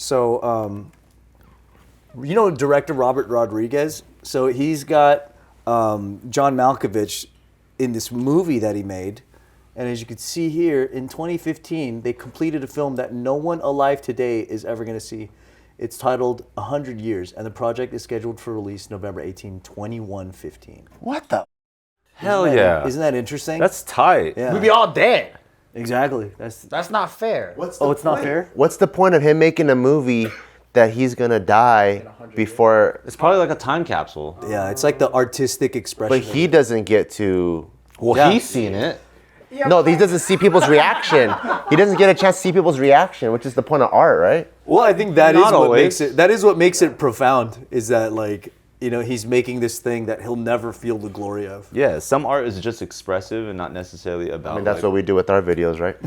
So, you know, director Robert Rodriguez. So he's got John Malkovich in this movie that he made. And as you can see here, in 2015, they completed a film that no one alive today is ever going to see. It's titled 100 Years, and the project is scheduled for release November 18, 2115. What the? Hell yeah. Isn't that interesting? That's tight. Yeah. We'd be all dead. Exactly. That's not fair. It's not fair? What's the point of him making a movie that he's gonna die before? It's probably like a time capsule. Yeah, it's like the artistic expression. But he doesn't get to. Well, Yeah. he's seen it. No, he doesn't see people's reaction. He doesn't get a chance to see people's reaction, which is the point of art, right? Well, I think that is Not what always. makes it. That is what makes it profound. Is that, like, you know, he's making this thing that he'll never feel the glory of. Yeah, some art is just expressive and not necessarily about. I mean, that's what we do with our videos, right?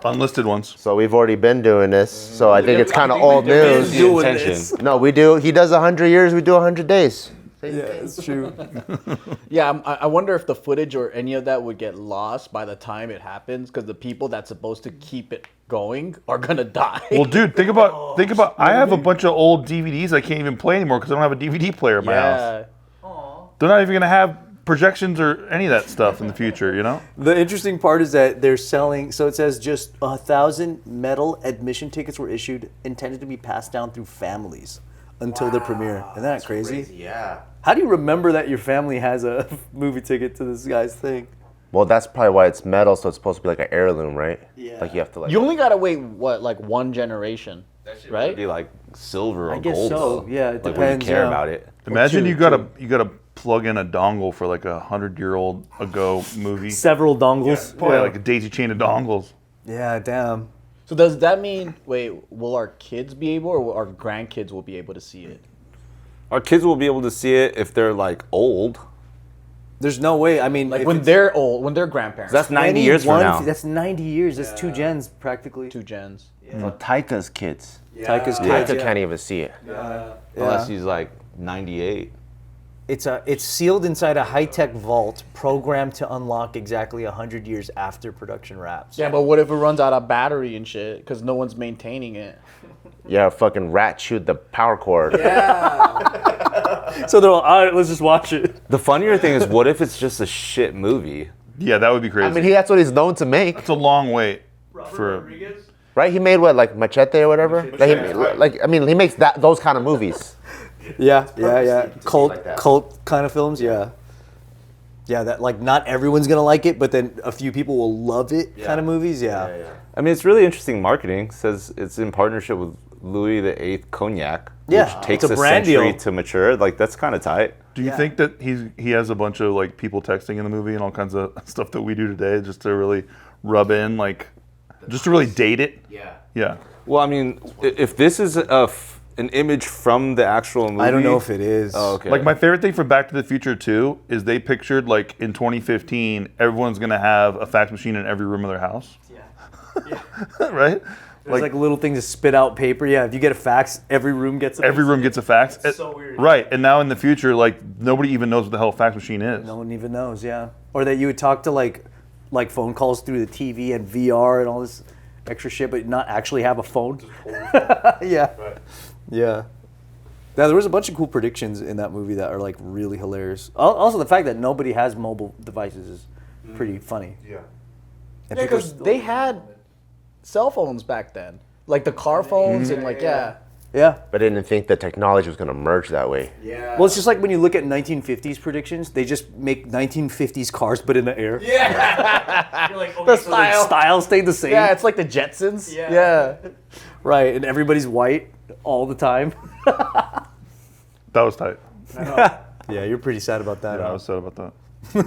Unlisted ones. So we've already been doing this. So I think it's kind of old news. the intention. No, we do. He does 100 years. We do 100 days. Yeah, it's true. Yeah, I wonder if the footage or any of that would get lost by the time it happens, because the people that's supposed to keep it going are gonna die. Well, dude, think about. I have a bunch of old DVDs I can't even play anymore because I don't have a DVD player in my house. They're not even gonna have projections or any of that stuff in the future, you know? The interesting part is that they're selling. So it says just 1,000 metal admission tickets were issued, intended to be passed down through families until the premiere. Isn't that crazy? Yeah. How do you remember that your family has a movie ticket to this guy's thing? Well, that's probably why it's metal, so it's supposed to be like an heirloom, right? Yeah. Like you have to like. You only gotta wait like one generation, right? It'd be like silver or I guess gold. so. though. Yeah, it like depends. When you care yeah. about it. Imagine two, you gotta plug in a dongle for like 100-year-old ago movie. Several dongles. Probably like a daisy chain of dongles. Yeah, damn. So does that mean, wait, will our kids be able, or will our grandkids will be able to see it? Our kids will be able to see it if they're like old. There's no way. I mean, Like if when it's they're old, when they're grandparents. That's 90 years from 21 now. That's 90 years. That's 2 gens practically. 2 gens. Well, Taika's kids. Taika's Taika kids. can't even see it. Unless he's like 98. It's sealed inside a high-tech vault, programmed to unlock exactly 100 years after production wraps. Yeah, but what if it runs out of battery and shit because no one's maintaining it? Yeah, fucking rat chewed the power cord. So they're all right. Let's just watch it. The funnier thing is, what if it's just a shit movie? Yeah, that would be crazy. I mean, that's what he's known to make, It's a long wait for. right? He made what, like Machete or whatever? He makes those kind of movies. Yeah. Cult, like that. cult kind of films. Yeah. That like not everyone's gonna like it, but then a few people will love it. Kind of movies. Yeah. I mean, it's really interesting marketing. It says it's in partnership with Louis VIII Cognac, Yeah, which takes it's a a brand century deal. to mature. Like, that's kind of tight. Do you think that he has a bunch of like people texting in the movie and all kinds of stuff that we do today just to really rub in, like, just to really date it? Yeah. Well, I mean, if this is an image from the actual movie, I don't know if it is. Oh, okay. Like my favorite thing from Back to the Future 2 is they pictured like in 2015 everyone's gonna have a fax machine in every room of their house. Yeah. Right? There's like little things to spit out paper. Yeah, if you get a fax, every room gets a Every room gets a fax. It's so weird. Right. And now in the future, like nobody even knows what the hell a fax machine is. No one even knows. Yeah, or that you would talk to like phone calls through the TV and VR and all this extra shit, but not actually have a phone. Yeah. Yeah. Now, there was a bunch of cool predictions in that movie that are like really hilarious. Also, the fact that nobody has mobile devices is pretty funny. Yeah. And Yeah, people because they had cell phones back then, like the car phones and like yeah. But I didn't think the technology was going to merge that way. Well, it's just like when you look at 1950s predictions, they just make 1950s cars but in the air. yeah, Like, the style. style stayed the same. Yeah, it's like the Jetsons. Yeah. Right, and everybody's white all the time. That was tight. Yeah, you're pretty sad about that. Yeah, I huh? was sad about that.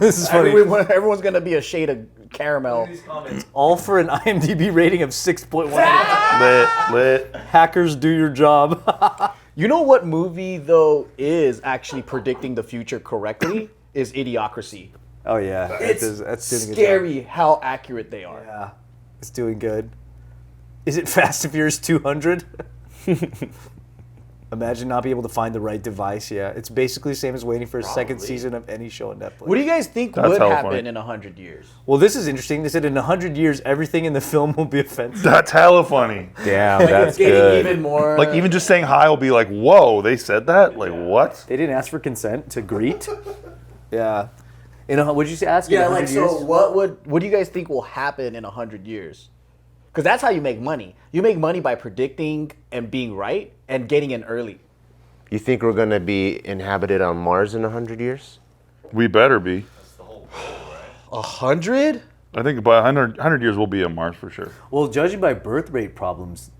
This is funny. Everyone's gonna be a shade of caramel. All for an IMDb rating of 6.1. Lit. Hackers, do your job. You know what movie though is actually predicting the future correctly? Is Idiocracy. Oh yeah, It's that's doing a good job. scary how accurate they are. Yeah, it's doing good. Is it Fast and Furious 200? Imagine not being able to find the right device. Yeah, it's basically the same as waiting for a second season of any show on Netflix. What do you guys think That's would hella happen funny. in 100 years? Well, this is interesting. They said in 100 years, everything in the film will be offensive. That's hella funny. Damn, that's It's getting good. even more. Like even just saying hi will be like, whoa, they said that? Like what? They didn't ask for consent to greet. Yeah. Would you ask? Yeah, in 100 like years? so. What do you guys think will happen in 100 years? Because that's how you make money. You make money by predicting and being right and getting in early. You think we're gonna be inhabited on Mars in 100 years? We better be. 100? I think by 100 years we'll be on Mars for sure. Well, judging by birth rate problems,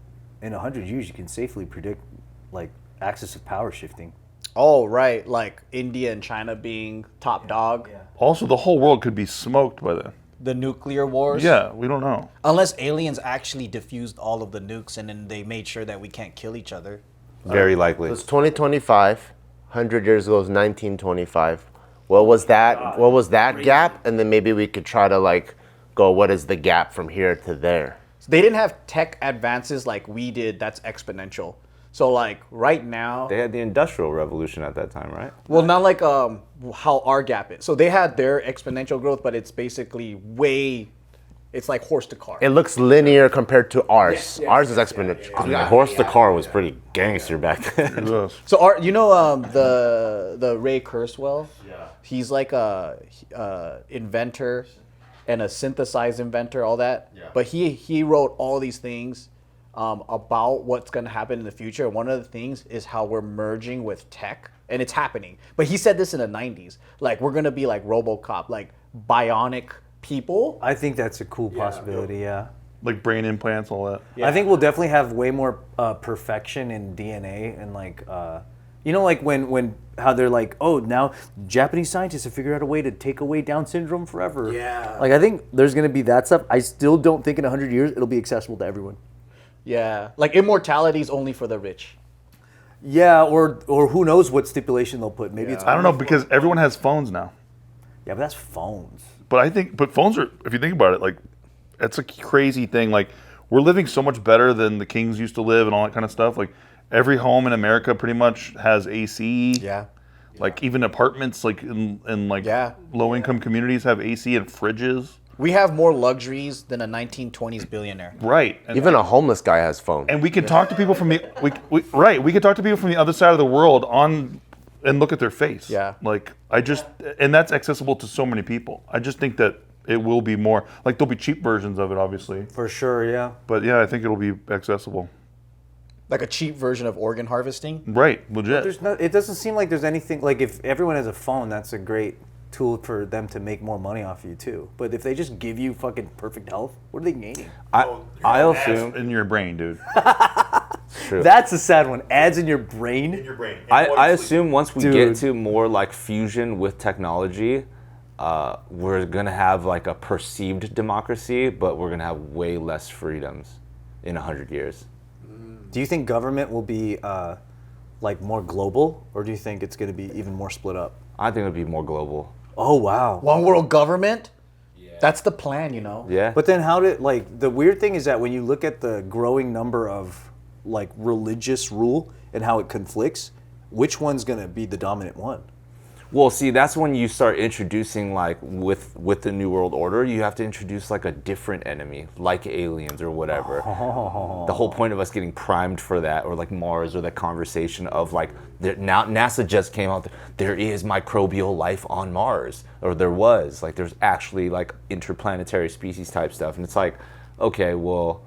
in 100 years you can safely predict like axis of power shifting. Oh, right. Like India and China being top dog. Also, the whole world could be smoked by then. The nuclear wars. Yeah, we don't know. Unless aliens actually diffused all of the nukes and then they made sure that we can't kill each other. Very likely. It's 2025. 100 years ago is 1925. What was that? What was that gap? And then maybe we could try to like go. What is the gap from here to there? They didn't have tech advances like we did. That's exponential. So like right now, They had the Industrial Revolution at that time, right? well, not like how our gap is. So they had their exponential growth, but it's basically it's like horse to car. It looks linear compared to ours. Ours is exponential. Horse to car was pretty gangster back then. Yes. So the Ray Kurzweil, he's like a inventor and a synthesized inventor, all that. But he wrote all these things about what's going to happen in the future. And one of the things is how we're merging with tech, and it's happening. But he said this in the 90s, like we're going to be like RoboCop, like bionic people. I think that's a cool possibility. Yeah. Like brain implants, all that. I think we'll definitely have way more perfection in DNA and like, like when how they're like, oh, now Japanese scientists have figured out a way to take away Down syndrome forever. Yeah. Like I think there's gonna be that stuff. I still don't think in 100 years it'll be accessible to everyone. Yeah, like immortality is only for the rich. Yeah, or who knows what stipulation they'll put. Maybe it's I don't know because everyone has phones now. Yeah, but that's phones. But phones are, if you think about it, like, it's a crazy thing. Like, we're living so much better than the kings used to live and all that kind of stuff. Like, every home in America pretty much has AC. Yeah. Like, even apartments, like, in like, Yeah. low-income communities have AC and fridges. We have more luxuries than a 1920s billionaire. Right. And, Even a homeless guy has phone. and we can talk to people from the, we can talk to people from the other side of the world and look at their face. Yeah. Like, and that's accessible to so many people. I just think that it will be more, like, there'll be cheap versions of it, obviously. For sure, yeah. But yeah, I think it'll be accessible. Like a cheap version of organ harvesting. Right, legit. It doesn't seem like there's anything, like if everyone has a phone, that's a great tool for them to make more money off you too. But if they just give you fucking perfect health, what are they gaining? I assume In your brain, dude. That's a sad one. Ads in your brain? I assume once we Dude. get to more like fusion with technology, we're gonna have like a perceived democracy, but we're gonna have way less freedoms in 100 years. Do you think government will be like more global, or do you think it's going to be even more split up? I think it'll be more global. Oh wow. One world government? That's the plan, you know? Yeah. But then how did, like, the weird thing is that when you look at the growing number of like religious rule and how it conflicts, which one's going to be the dominant one? Well, see, that's when you start introducing, like, with the New World Order, you have to introduce, like, a different enemy, like aliens or whatever. The whole point of us getting primed for that, or, like, Mars, or that conversation of, like, now NASA just came out, there is microbial life on Mars, or there was. Like, there's actually, like, interplanetary species type stuff. And it's like, okay, well,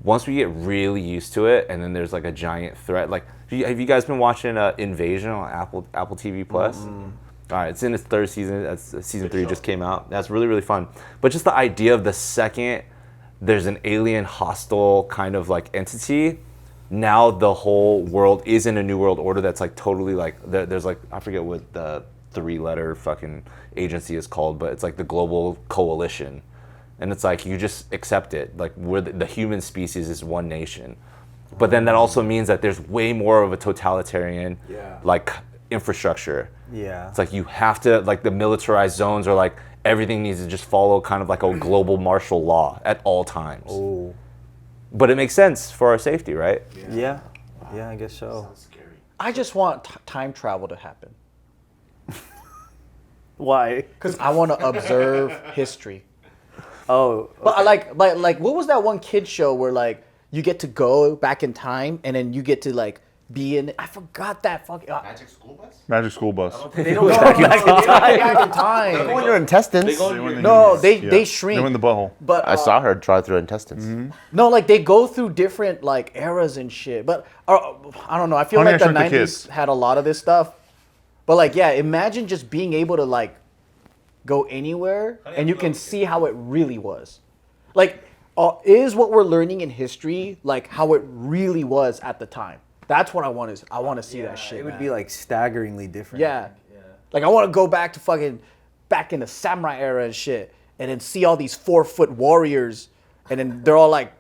once we get really used to it, and then there's, like, a giant threat, like, have you guys been watching Invasion on Apple TV Plus? All right, it's in its third season. Season 3 just came out. That's really, really fun. But just the idea of the second there's an alien hostile kind of like entity, now the whole world is in a new world order that's like totally like, there's like, I forget what the 3-letter fucking agency is called, but it's like the global coalition. And it's like, you just accept it. Like, we're the human species is one nation. But then that also means that there's way more of a totalitarian, like, infrastructure. Yeah. It's like you have to, like, the militarized zones are like, everything needs to just follow kind of like a global martial law at all times. Oh. But it makes sense for our safety, right? Yeah. Yeah, I guess so. I just want time travel to happen Why? because I want to observe history. Oh, But I like what was that one kid show where like you get to go back in time and then you get to like be in? I forgot that fucking. Magic school bus? Magic school bus. they don't go back in time. Back in time. Go in your intestines. No, they shrink. They're in the butthole. But I saw her draw through intestines. no, like they go through different like eras and shit. But I don't know. I feel Honey, like I the Shrunk the '90s Kids. had a lot of this stuff. But like, yeah, imagine just being able to like go anywhere and you can see how it really was. Like, is what we're learning in history like how it really was at the time? That's what I want to. I want to see that shit. It would man. be like staggeringly different. Yeah. Like I want to go back to fucking back in the samurai era and shit, and then see all these 4-foot warriors, and then they're all like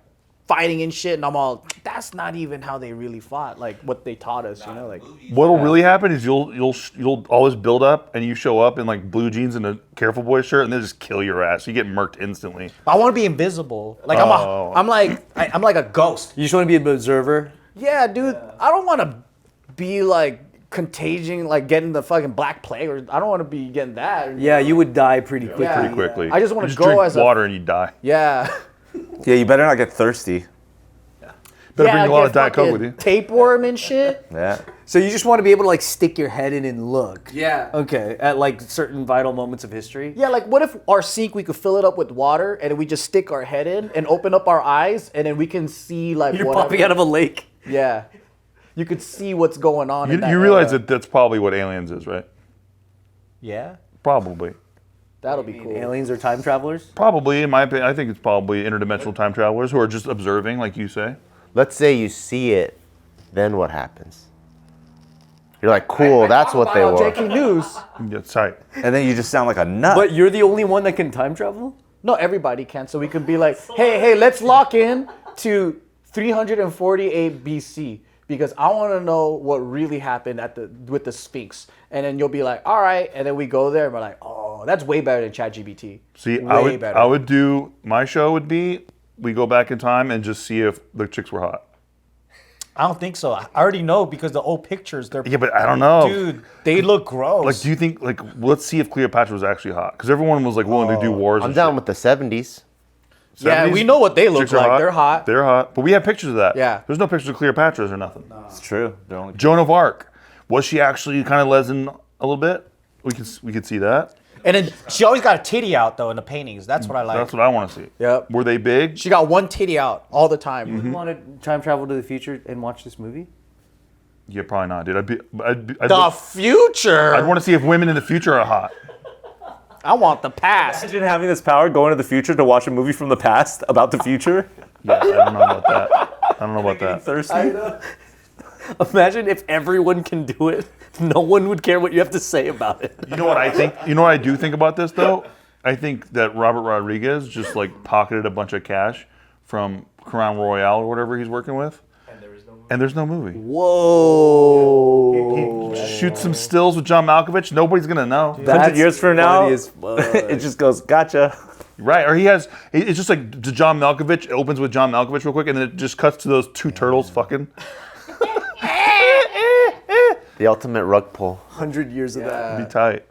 fighting and shit, and I'm all, that's not even how they really fought. Like what they taught us, you know? Like What'll really happen is you'll always build up and you show up in like blue jeans and a Careful Boy shirt and they just kill your ass. You get murked instantly. I want to be invisible. Like Oh. I'm like a ghost. You just want to be an observer. yeah, dude, I don't want to be like contagion, like getting the fucking Black Plague, or I don't want to be getting that. Yeah, you would die pretty quickly. Yeah. Pretty quickly. I just wanna You go drink as a- water and you die. Yeah. Yeah, you better not get thirsty. Better yeah, bring a lot get of Diet Coke fucking with you. Tapeworm and shit. Yeah. So you just want to be able to like stick your head in and look. Yeah. Okay, at like certain vital moments of history. Yeah, like what if our sink we could fill it up with water and then we just stick our head in and open up our eyes and then we can see like You're whatever. popping out of a lake. Yeah. You could see what's going on. in that You realize era. that that's probably what aliens is, right? Yeah. Probably. That'll be cool. Aliens are time travelers. Probably, in my opinion, I think it's probably interdimensional time travelers who are just observing, like you say. Let's say you see it, then what happens? You're like, cool, that's what they were. JK News. That's tight. And then you just sound like a nut. But you're the only one that can time travel? No, everybody can. So we could be like, hey, let's lock in to 348 BC because I want to know what really happened with the Sphinx. And then you'll be like, all right. And then we go there and we're like, oh, that's way better than ChatGPT. See, way better. I would do, my show would be, we go back in time and just see if the chicks were hot. I don't think so. I already know because the old pictures, they're Yeah, but I don't know. dude, they look gross. Like, do you think, like, let's see if Cleopatra was actually hot? Because everyone was, like, willing to do wars I'm and down shit. with the 70s. Yeah, 70s, we know what they look chicks are like. They're hot. They're hot. But we have pictures of that. Yeah. There's no pictures of Cleopatra's or nothing. It's true. They're only Joan of Arc. Was she actually kind of lesbian a little bit? We could see that. and then she always got a titty out though in the paintings. That's what I like. That's what I want to see. Yep. Were they big? She got one titty out all the time. You want to time travel to the future and watch this movie? Yeah, probably not, dude. I'd The future. I'd want to see if women in the future are hot. I want the past. Imagine having this power, going to the future to watch a movie from the past about the future. Yeah, I don't know about that. I don't know about that. Thirsty. Imagine if everyone can do it. No one would care what you have to say about it. You know what I think? You know what I do think about this though? I think that Robert Rodriguez just like pocketed a bunch of cash from Crown Royale or whatever he's working with. And there's no movie. Whoa. He shoots some stills with John Malkovich. Nobody's gonna know. 100 years from now, funny as fuck. it just goes, gotcha. Right, or it's just like to John Malkovich, it opens with John Malkovich real quick, and then it just cuts to those two turtles fucking. The ultimate rug pull. 100 years of that. Be tight.